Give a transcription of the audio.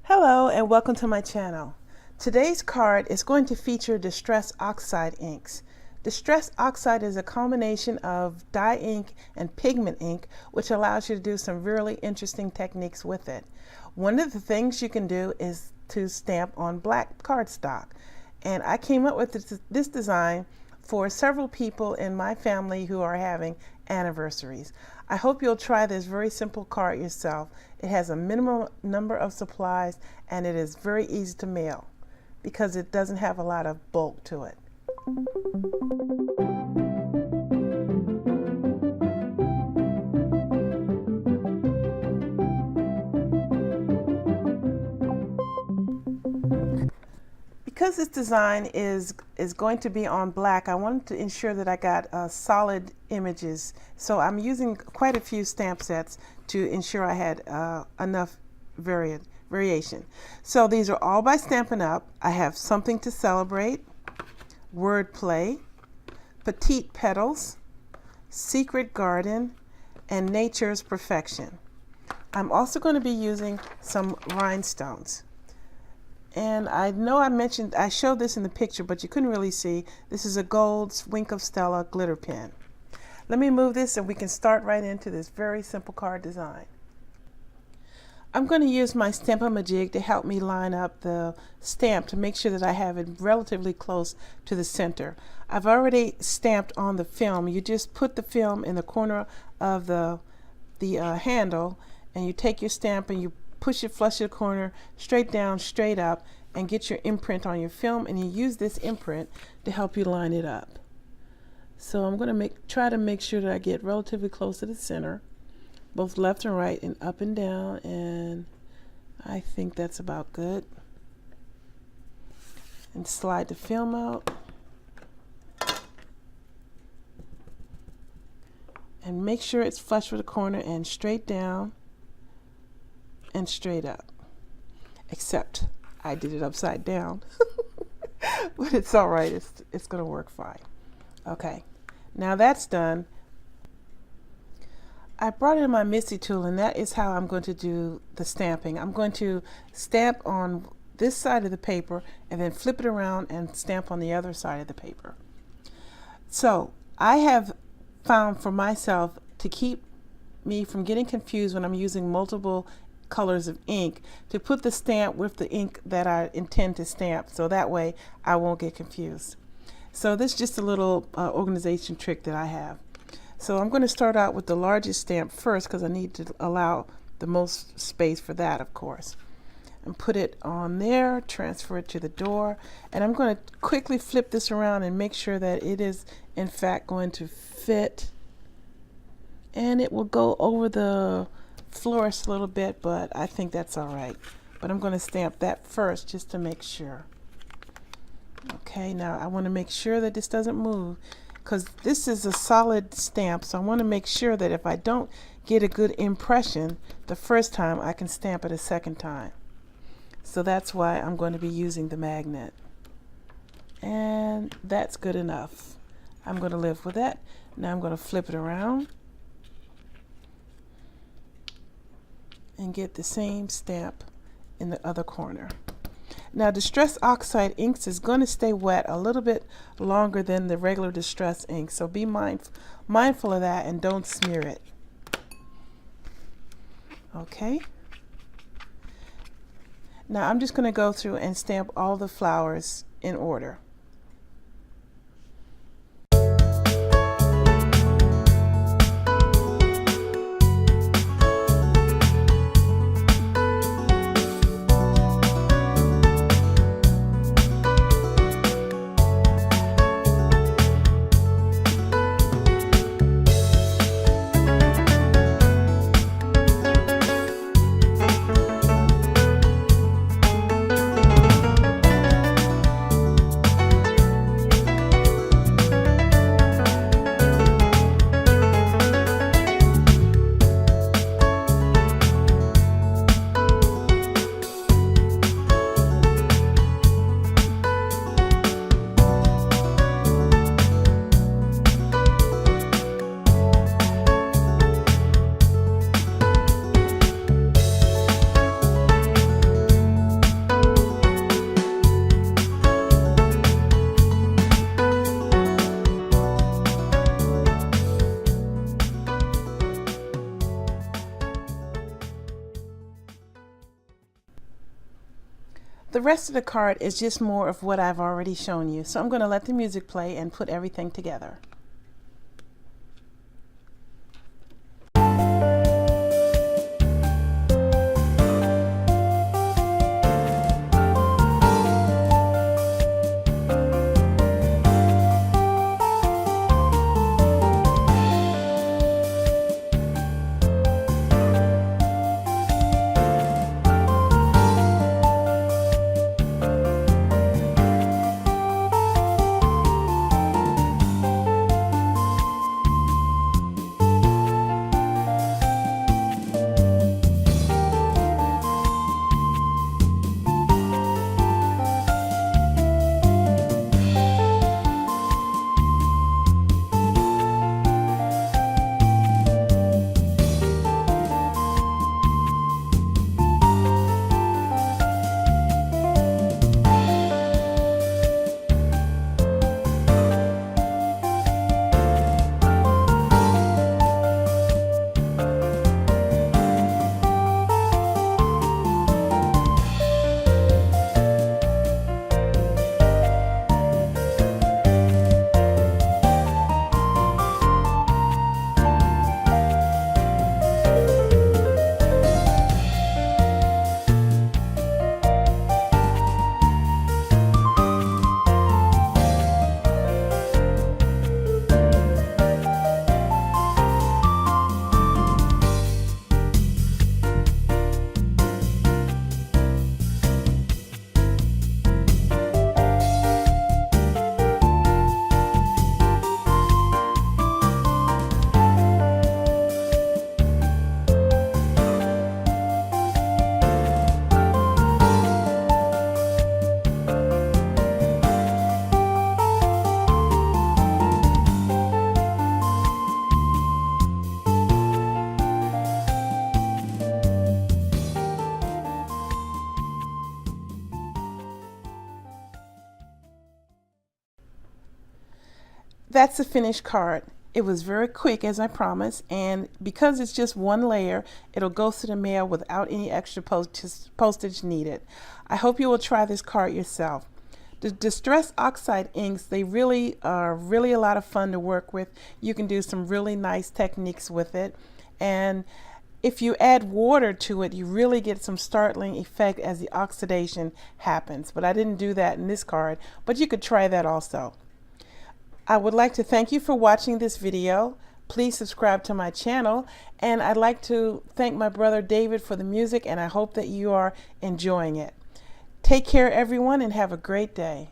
Hello and welcome to my channel. Today's card is going to feature Distress Oxide inks. Distress Oxide is a combination of dye ink and pigment ink, which allows you to do some really interesting techniques with it. One of the things you can do is to stamp on black cardstock. And I came up with this design for several people in my family who are having anniversaries. I hope you'll try this very simple card yourself. It has a minimum number of supplies and it is very easy to mail because it doesn't have a lot of bulk to it. Because this design is going to be on black, I wanted to ensure that I got solid images. So I'm using quite a few stamp sets to ensure I had enough variation. So these are all by Stampin' Up. I have Something to Celebrate, Wordplay, Petite Petals, Secret Garden, and Nature's Perfection. I'm also going to be using some rhinestones. And I know I showed this in the picture, but you couldn't really see. This is a gold Wink of Stella glitter pen. Let me move this and we can start right into this very simple card design. I'm going to use my Stamp-O-Majig to help me line up the stamp to make sure that I have it relatively close to the center. I've already stamped on the film. You just put the film in the corner of the handle, and you take your stamp and you push it flush to the corner, straight down, straight up, and get your imprint on your film, and you use this imprint to help you line it up. So I'm going to try to make sure that I get relatively close to the center, both left and right and up and down, and I think that's about good. And slide the film out. And make sure it's flush with the corner and straight down and straight up, except I did it upside down. But it's all right, it's gonna work fine. Okay, now that's done. I brought in my Missy tool, and that is how I'm going to do the stamping. I'm going to stamp on this side of the paper and then flip it around and stamp on the other side of the paper. So I have found for myself, to keep me from getting confused when I'm using multiple colors of ink, to put the stamp with the ink that I intend to stamp, so that way I won't get confused. So this is just a little organization trick that I have. So I'm going to start out with the largest stamp first because I need to allow the most space for that, of course. And put it on there, transfer it to the door, and I'm going to quickly flip this around and make sure that it is in fact going to fit, and it will go over the flourish a little bit, but I think that's all right. But I'm going to stamp that first just to make sure. Okay, now I want to make sure that this doesn't move because this is a solid stamp, so I want to make sure that if I don't get a good impression the first time, I can stamp it a second time. So that's why I'm going to be using the magnet, and that's good enough. I'm going to live with that. Now I'm going to flip it around and get the same stamp in the other corner. Now Distress Oxide inks is going to stay wet a little bit longer than the regular Distress ink, so be mindful of that and don't smear it. Okay. Now I'm just going to go through and stamp all the flowers in order. The rest of the card is just more of what I've already shown you. So I'm going to let the music play and put everything together. That's the finished card. It was very quick, as I promised, and because it's just one layer, it'll go through the mail without any extra postage needed. I hope you will try this card yourself. The Distress Oxide inks, they really are a lot of fun to work with. You can do some really nice techniques with it, and if you add water to it, you really get some startling effect as the oxidation happens. But I didn't do that in this card, but you could try that also. I would like to thank you for watching this video. Please subscribe to my channel, and I'd like to thank my brother David for the music, and I hope that you are enjoying it. Take care, everyone, and have a great day.